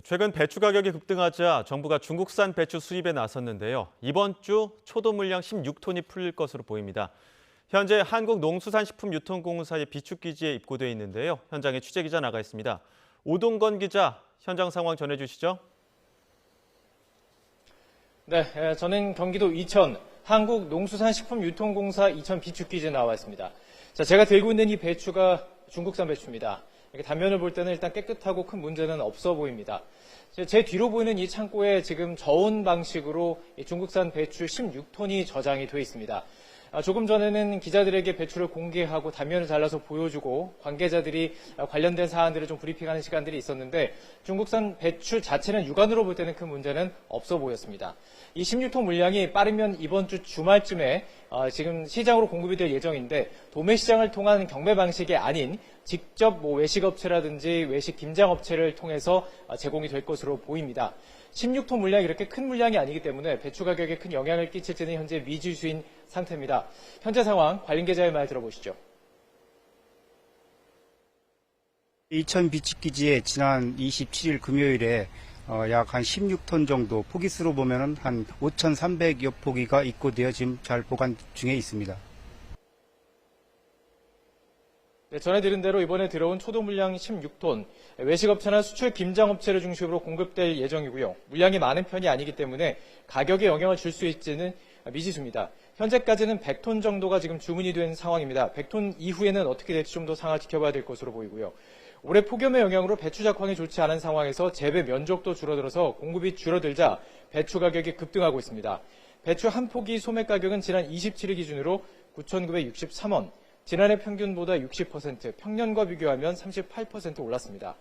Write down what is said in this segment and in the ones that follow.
최근 배추 가격이 급등하자 정부가 중국산 배추 수입에 나섰는데요. 이번 주 초도 물량 16톤이 풀릴 것으로 보입니다. 현재 한국농수산식품유통공사의 비축기지에 입고돼 있는데요. 현장에 취재기자 나가 있습니다. 오동건 기자, 현장 상황 전해주시죠. 네, 저는 경기도 이천 한국농수산식품유통공사 이천 비축기지에 나와 있습니다. 자, 제가 들고 있는 이 배추가 중국산 배추입니다. 이렇게 단면을 볼 때는 일단 깨끗하고 큰 문제는 없어 보입니다. 제 뒤로 보이는 이 창고에 지금 저온 방식으로 중국산 배추 16톤이 저장이 되어 있습니다. 조금 전에는 기자들에게 배추를 공개하고 단면을 잘라서 보여주고 관계자들이 관련된 사안들을 좀 브리핑하는 시간들이 있었는데 중국산 배추 자체는 육안으로 볼 때는 큰 문제는 없어 보였습니다. 이 16톤 물량이 빠르면 이번 주 주말쯤에 지금 시장으로 공급이 될 예정인데 도매 시장을 통한 경매 방식이 아닌 직접 외식업체라든지 외식 김장업체를 통해서 제공이 될 것으로 보입니다. 16톤 물량이 이렇게 큰 물량이 아니기 때문에 배추 가격에 큰 영향을 끼칠지는 현재 미지수인 상태입니다. 현재 상황 관련 계좌의 말 들어보시죠. 이천 비축기지에 지난 27일 금요일에 약 한 16톤 정도, 포기수로 보면은 한 5,300여 포기가 입고되어 지금 잘 보관 중에 있습니다. 네, 전해드린 대로 이번에 들어온 초도 물량 16톤, 외식업체나 수출 김장업체를 중심으로 공급될 예정이고요. 물량이 많은 편이 아니기 때문에 가격에 영향을 줄 수 있지는 미지수입니다. 현재까지는 100톤 정도가 지금 주문이 된 상황입니다. 100톤 이후에는 어떻게 될지 좀 더 상황을 지켜봐야 될 것으로 보이고요. 올해 폭염의 영향으로 배추 작황이 좋지 않은 상황에서 재배 면적도 줄어들어서 공급이 줄어들자 배추 가격이 급등하고 있습니다. 배추 한 포기 소매 가격은 지난 27일 기준으로 9,963원, 지난해 평균보다 60%, 평년과 비교하면 38% 올랐습니다.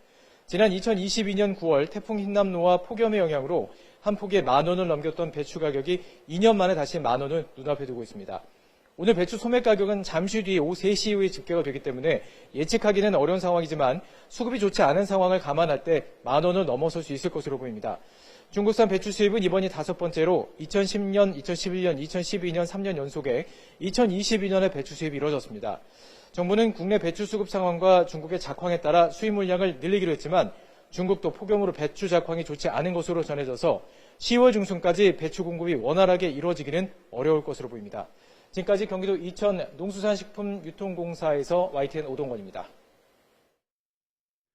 지난 2022년 9월 태풍 흰남노와 폭염의 영향으로 한 포기에 10,000원을 넘겼던 배추 가격이 2년 만에 다시 10,000원을 눈앞에 두고 있습니다. 오늘 배추 소매 가격은 잠시 뒤 오후 3시 이후에 집계가 되기 때문에 예측하기는 어려운 상황이지만 수급이 좋지 않은 상황을 감안할 때 10,000원을 넘어설 수 있을 것으로 보입니다. 중국산 배추 수입은 이번이 5번째로 2010년, 2011년, 2012년 3년 연속에 2022년에 배추 수입이 이뤄졌습니다. 정부는 국내 배추 수급 상황과 중국의 작황에 따라 수입 물량을 늘리기로 했지만 중국도 폭염으로 배추 작황이 좋지 않은 것으로 전해져서 10월 중순까지 배추 공급이 원활하게 이루어지기는 어려울 것으로 보입니다. 지금까지 경기도 이천 농수산식품유통공사에서 YTN 오동건입니다.